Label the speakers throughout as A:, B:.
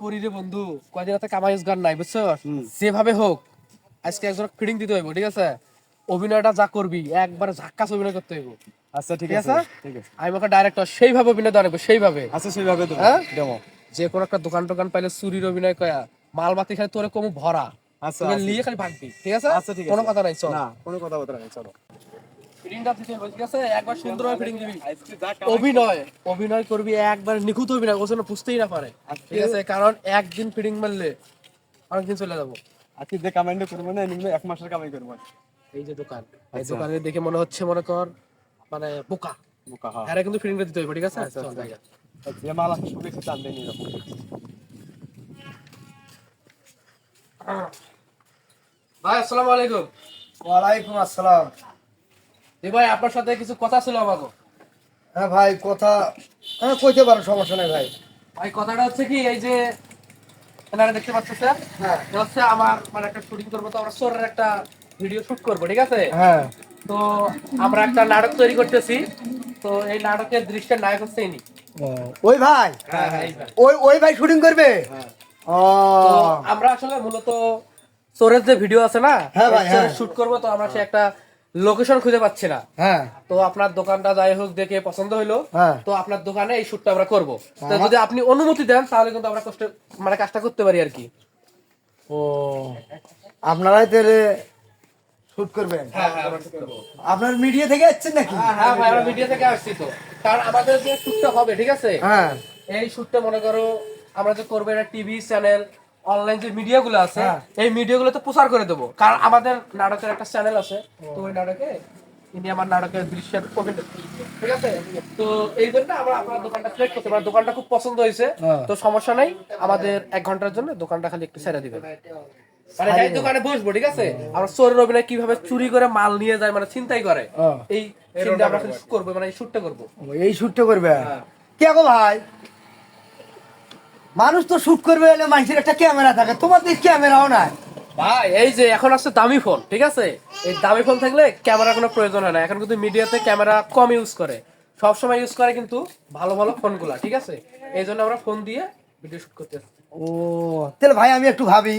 A: করি রে বন্ধু, কয়দিন হাতে কামাই রোজগার নাই বুঝছো। যেভাবে হোক আজকে একজন ফিটিং দিতে হইব, ঠিক আছে। অভিনয়টা যা করবি একবার ঝাক্কাস অভিনয় করতে হইব।
B: আচ্ছা ঠিক
A: ঠিক
B: আছে
A: আছে,
B: ঠিক আছে
A: আমি ওকে ডাইরেক্টর সেইভাবে অভিনয় দেওয়া লাগবে, সেইভাবে।
B: আচ্ছা সেইভাবে দেবো
A: হ্যাঁ?
B: দেবো
A: যে কোনো একটা দোকান টোকান পাইলে চুরির অভিনয় কয়া মাল মাতি খালি তোরে কমু ভরা,
B: আচ্ছা
A: তুমি
B: আচ্ছা
A: নিয়ে খালি ভাগবি, ঠিক আছে।
B: আচ্ছা ঠিক আছে
A: কোনো কথা নাই, চল
B: না কোনো কথা বলতে নাই চলো
A: ফিটিংটা দিতে হবে, ঠিক আছে। একবার সুন্দরভাবে ফিটিং দিবি।
B: আজকে যা কামাই
A: অভিনয় অভিনয় করবি একবার নিখুঁত অভিনয়, ও যেন বুঝতেই না পারে, ঠিক আছে। কারণ একদিন ফিটিং মারলে অনেকদিন চলে যাবো।
B: আজকে যে কামাইটা করবো না নিম্ন 1 মাসের কামাই করবো
A: এই যে দোকান, এই
B: আচ্ছা।
A: দোকানে দেখে মনে হচ্ছে মনে কর মানে বোকা,
B: বোকা হ্যাঁ
A: হ্যাঁ কিন্তু ফিটিংটা দিতে হবে, ঠিক আছে।
B: আচ্ছা,
A: চল
B: আচ্ছা।
A: জায়গা।
B: যে মাল আছে সব একটু চান দেন এরকম
A: ভাই আসসালামু আলাইকুম।
C: ওয়ালাইকুম আসসালাম।
A: জি ভাই, আপনার সাথে কিছু কথা ছিল আমাকে।
C: হ্যাঁ ভাই, কথা হ্যাঁ কইতে পারো, সমস্যা নাই ভাই।
A: ভাই কথাটা হচ্ছে কি, এই যে এনারা দেখতে পাচ্ছেন স্যার,
C: হ্যাঁ
A: এটা হচ্ছে আমার মানে একটা শুটিং করবো, তো আমরা সোরের একটা ভিডিও শুট করবো, ঠিক আছে।
C: হ্যাঁ।
A: তো আমরা একটা নাটক তৈরি করতেছি, তো এই নাটকের দৃশ্যের নায়ক হচ্ছে ইনি।
C: ওই ভাই,
A: হ্যাঁ হ্যাঁ, এই ভাই।
C: ওই ভাই শুটিং করবে। ও
A: তো আমরা আসলে মূলত সোরের যে ভিডিও আছে না,
C: হ্যাঁ ভাই, হ্যাঁ।
A: শুট করবো, তো আমরা সে একটা লোকেশন খুঁজে পাচ্ছি না।
C: হ্যাঁ
A: তো আপনার দোকানটা যাই হোক দেখে পছন্দ হইলো,
C: হ্যাঁ।
A: তো আপনার দোকানে এই শুটটা আমরা করবো। তো যদি আপনি অনুমতি দেন তাহলে কিন্তু আমরা কষ্ট মানে কাজটা করতে পারি আর কি।
C: ও আপনারাই তাহলে শুট করবেন?
A: হ্যাঁ হ্যাঁ, আমরা shoot করবো।
C: আপনার মিডিয়া থেকে আসছেন নাকি?
A: হ্যাঁ ভাই, আমরা মিডিয়া থেকে আসছি। তো কারণ আমাদের যে শুটটা হবে, ঠিক আছে,
C: হ্যাঁ
A: এই শুটটা মনে করো আমরা যে করবো, এটা টিভি চ্যানেল অনলাইন যে মিডিয়া গুলো আছে,
C: হ্যাঁ।
A: এই মিডিয়া গুলোতে প্রচার করে দেবো। কারণ আমাদের নাটকের একটা চ্যানেল আছে, তো ওই নাটকে ইনি আমার নাটকের দৃশ্যের অভিনয়, ঠিক আছে। তো এই জন্য আমরা আপনার দোকানটা সিলেক্ট করতে পারি, দোকানটা খুব পছন্দ হয়েছে।
C: হ্যাঁ।
A: তো সমস্যা নাই, আমাদের 1 ঘন্টার জন্য দোকানটা খালি একটু ছেড়ে দিবেন, মানে এই দোকানে বসবো, ঠিক আছে। আমরা চোরের অভিনয় কিভাবে চুরি করে মাল নিয়ে যায়, মানে চিন্তাই করে,
C: হ্যাঁ।
A: এই চিন্তা আমরা খালি করবো, মানে এই শুটটা করবো।
C: এই শুটটা করবে?
A: হ্যাঁ।
C: কে গো ভাই, মানুষ তো শুট করবে এলে মানুষের একটা ক্যামেরা থাকে, তোমাদের ক্যামেরাও নাই।
A: ভাই এই যে এখন আসছে দামি ফোন, ঠিক আছে, এই দামি ফোন থাকলে ক্যামেরার কোনো প্রয়োজন হয় না। এখন কিন্তু মিডিয়াতে ক্যামেরা কম ইউজ করে, সব সময় ইউজ করে কিন্তু ভালো ভালো ফোনগুলা, ঠিক আছে। এই জন্য আমরা ফোন দিয়ে ভিডিও শুট করতে আসছি।
C: ও তাহলে ভাই আমি একটু ভাবি।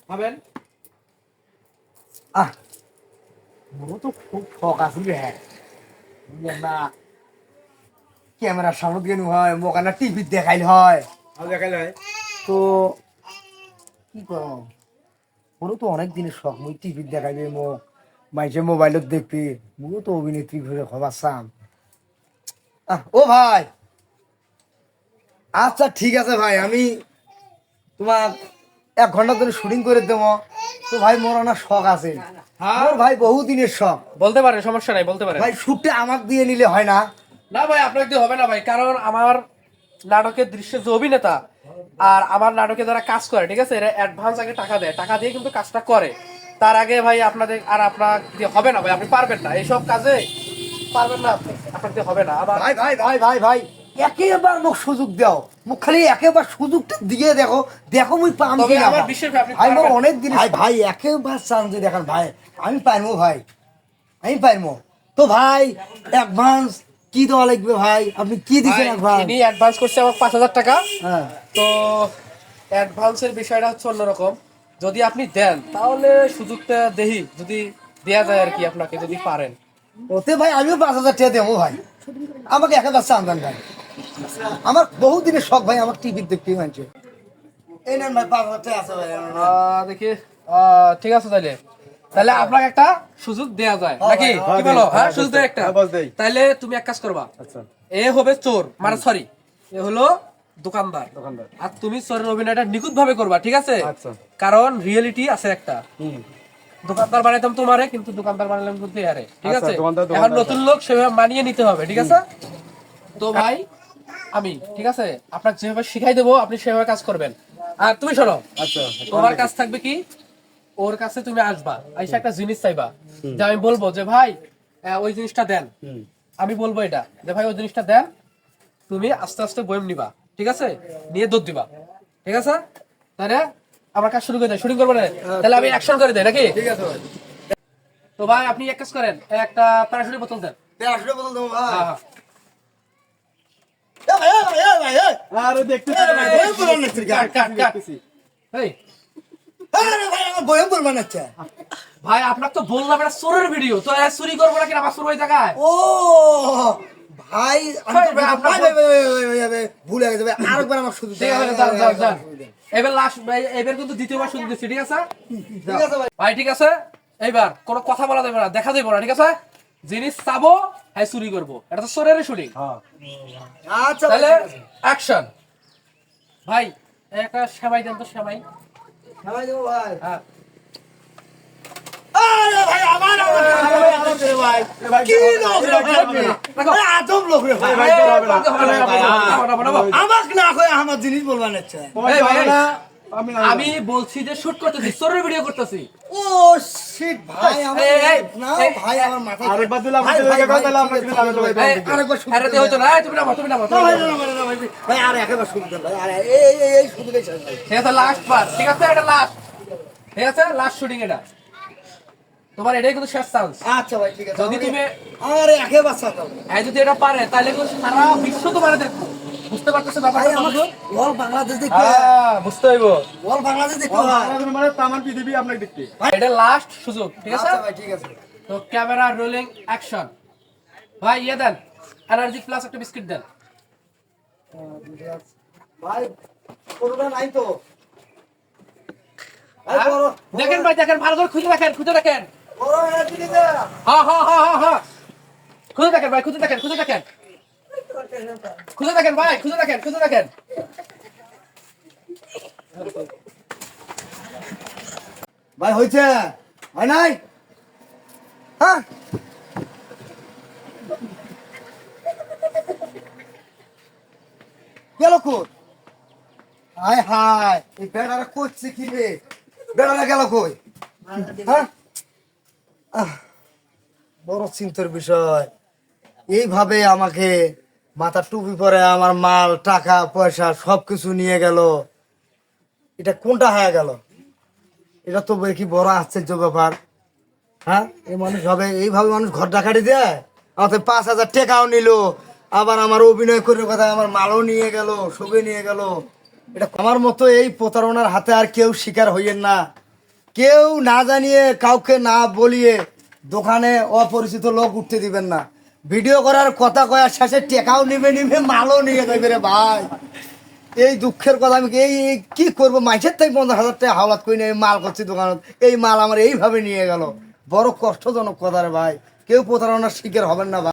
A: ভাবেন।
C: আহ মোরও তো খুব শখ আছে হ্যাঁ, না ক্যামেরার সামনে গেল হয়, মোকানা টিভি দেখাইল হয়,
B: দেখাইলে
C: তো কি করো, মোরও তো অনেক দিনের শখ, মুই টিভি দেখাইবে মো মাইসে মোবাইলত দেখবি, মোরও তো অভিনেত্রী ঘুরে হবার চাম। ও ভাই, আচ্ছা ঠিক আছে ভাই, আমি তোমার 1 ঘন্টা ধরে শুটিং করে দেবো। তো ভাই মোর অনেক শখ আছে, মোর ভাই বহুদিনের শখ।
A: বলতে পারেন, সমস্যা নাই, বলতে পারেন।
C: ভাই শুটটা আমাকে দিয়ে নিলে হয় না?
A: না ভাই, আপনার দিয়ে হবে না ভাই, কারণ আমার নাটকের দৃশ্যের যে অভিনেতা আর আমার নাটকে যারা কাজ করে, ঠিক আছে, এরা অ্যাডভান্স আগে টাকা দেয়, টাকা দিয়ে কিন্তু কাজটা করে। তার আগে ভাই আপনাদের আর আপনার দিয়ে হবে না ভাই, আপনি পারবেন না এইসব কাজে, পারবেন না আপনি, আপনার দিয়ে হবে না। আবার
C: ভাই ভাই ভাই ভাই ভাই একেবার মোক সুযোগ দাও, মোক খালি একেবার সুযোগটা দিয়ে দেখো, দেখো মুই পাম
A: তবে
C: কিনা।
A: আমার বিশ্বাস ভাই আপনি
C: ভাই মোর
A: পারবেন।
C: অনেক দিন ভাই ভাই একেবার চান্স দিয়ে দেখান ভাই, আমি পারবো ভাই, আমি পারবো। তো ভাই অ্যাডভান্স কি দেওয়া লাগবে ভাই, আপনি কি দিচ্ছেন অ্যাডভান্স?
A: ইনি অ্যাডভান্স করছে আমার 5,000 টাকা।
C: হ্যাঁ
A: তো অ্যাডভান্সের বিষয়টা হচ্ছে অন্যরকম, যদি আপনি দেন তাহলে সুযোগটা দেহি যদি দেয়া যায় আর কি, আপনাকে যদি পারেন।
C: ওতে ভাই আমিও 5,000 টাকা দেবো ভাই, আমাকে একেবার চান্স দেন ভাই, আমার বহু দিনের শখ ভাই, আমার টিভি দেখতে মানছে। এই নেন ভাই 5,000 টাকা আছে ভাই।
A: দেখি, ঠিক আছে, তাইলে তাহলে আপনাকে একটা সুযোগ দেয়া যায় নাকি,
B: হ্যাঁ,
A: কি বলো?
B: দিন,
A: হ্যাঁ,
B: হ্যাঁ,
A: সুযোগ
B: বস
A: দেয়
B: দেই,
A: একটা।
B: হ্যাঁ, বস দেই।
A: তাইলে তুমি এক কাজ করবা,
B: আচ্ছা
A: এ হবে চোর, মানে সরি, এ হলো দোকানদার,
B: দোকানদার
A: আর তুমি চোরের অভিনয়টা নিখুঁত ভাবে করবা, ঠিক আছে।
B: আচ্ছা
A: কারণ রিয়েলিটি আছে একটা,
B: হুম
A: দোকানদার বানাইতাম তোমারে, কিন্তু দোকানদার বানাইলাম কিন্তু ইয়ারে, ঠিক
B: আচ্ছা,
A: আছে।
B: দোকানদার,
A: এখন
B: দোকানদার।
A: নতুন লোক সেভাবে মানিয়ে নিতে হবে, ঠিক আছে। তো ভাই আমি, ঠিক আছে, আপনাকে যেভাবে শিখাই দেবো আপনি সেভাবে কাজ করবেন। আর তুমি শোনো,
B: আচ্ছা
A: তোমার কাজ থাকবে কি, ওর কাছে তুমি আসবা, আইসা একটা জিনিস চাইবা, যে আমি বলবো যে ভাই ওই জিনিসটা দেন,
B: হুম
A: আমি বলবো এটা যে ভাই ওই জিনিসটা দেন, তুমি আস্তে আস্তে বয়ম নিবা, ঠিক আছে, নিয়ে দৌড় দিবা, ঠিক আছে। তাহলে আমার কাজ শুরু করে দেয়, শুটিং করবো না, তাহলে আমি অ্যাকশন করে দেয় নাকি।
C: ঠিক আছে ভাই,
A: তো ভাই আপনি এক কাজ করেন, একটা প্যারাশুটের বোতল দেন।
C: আসলে বদল দেবো ভাই।
A: হ্যাঁ হ্যাঁ।
B: আরে দেখতে
A: কাট। এই
C: বয়ে বলবা না আচ্ছা
A: ভাই আপনার তো বললাম এটা চোরের ভিডিও, তো চুরি করবো নাকি আমার চোর ওই জায়গায়?
C: ও ভাই ভুলে গেছে ভাই, আরেকবার আমার শুধু
A: ঠিক আছে, যান। এবার লাস্ট এবার কিন্তু দ্বিতীয়বার শুরু দিচ্ছি, ঠিক আছে
C: ঠিক আছে ভাই।
A: ভাই? ঠিক আছে, এইবার কোনো কথা বলা যাবে না, দেখা যাবে না, ঠিক আছে? জিনিস চাবো, হ্যাঁ চুরি করবো, এটা তো চোরের শুটিং।
C: আচ্ছা
A: তাহলে
C: ভাই, ঠিক আছে।
A: অ্যাকশন। ভাই একটা সেমাই দেন তো, সেমাই।
C: নামাই দেবো ভাই।
A: হ্যাঁ
C: আরে ভাই আমার ভাই কি লোক রে ভাই, আরে আজব লোক রে ভাই, আমাকে না কই আমার জিনিস বলবা না আচ্ছা।
A: এই ভাই,
B: আমি
A: আমি বলছি যে শুট করতেছি, চোরের ভিডিও করতেছি।
C: ও শিট ভাই আমার না ভাই আমার মাথা
B: আরেকবার দিলাম
C: আরেকবার শুনতে
A: আরে হইতো না, তুমি নামো, তুমি নামো।
C: ভাই আরে একবার শুনতে ভাই আরে এই শুনতে গেছে ভাই।
A: ঠিক আছে, লাস্ট বার, ঠিক আছে, এটা লাস্ট, ঠিক আছে, লাস্ট শুটিং এটা তোমার, এটাই কিন্তু শেষ চান্স।
C: আচ্ছা ভাই ঠিক আছে,
A: যদি তুমি
C: আরে একেবারে সাথে
A: এই যদি এটা পারে তাহলে কিন্তু সারা বিশ্ব তোমার দেখবো, বুঝতে পারতেছো
C: ভাই
A: ব্যাপারটা?
C: আমার অল বাংলাদেশ দেখবে,
A: বুঝতে হইব।
C: অল বাংলাদেশ দেখবে
B: মানে তামান পৃথিবী আপনাকে দেখতে
A: এটা লাস্ট সুযোগ, ঠিক আছে?
C: আচ্ছা ভাই ঠিক আছে।
A: তো ক্যামেরা রোলিং অ্যাকশন। ভাই ইয়ে দেন, এনার্জি প্লাস একটা বিস্কিট দেন।
C: ভাই কোনটা নাই তো ভাই,
A: হ্যাঁ?
C: বড়
A: দেখেন ভাই, দেখেন ভালো করে খুঁজে দেখেন, খুঁজে দেখেন।
C: বড় এনার্জি দিতে
A: হ্যাঁ খুঁজে দেখেন ভাই, খুঁজে দেখেন, খুঁজে দেখেন, খুঁজে দেখেন ভাই, খুঁজে দেখেন, খুঁজে দেখেন।
C: ভাই হইছে হয় নাই হ্যাঁ গেল কই হায় হায় এই বেড়ারা করছে কি রে বেড়ারা গেল কই হ্যাঁ বড় চিন্তার বিষয় এইভাবে আমাকে মাথা টুপি পরে আমার মাল টাকা পয়সা সবকিছু নিয়ে গেল এটা কোনটা হয়ে গেল এটা তো কি বড় আশ্চর্য ব্যাপার হ্যাঁ এই মানুষ হবে এইভাবে মানুষ ঘর ডাকাটি দেয় আমাদের 5,000 টাকাও নিল আবার আমার অভিনয় করে কথা আমার মালও নিয়ে গেল সবই নিয়ে গেল এটা আমার মতো এই প্রতারণার হাতে আর কেউ শিকার হইয়েন না কেউ না জানিয়ে কাউকে না বলিয়ে দোকানে অপরিচিত লোক উঠতে দিবেন না ভিডিও করার কথা কয়ার শেষে টাকাও নিবে মালও নিয়ে যাবে রে ভাই এই দুঃখের কথা আমি এই কি করবো মাইসের থেকে 50,000 টাকা হাওলাত করে নিয়ে মাল করছি দোকানত এই মাল আমার এইভাবে নিয়ে গেল বড় কষ্টজনক কথা রে ভাই কেউ প্রতারণার শিকার হবেন না ভাই।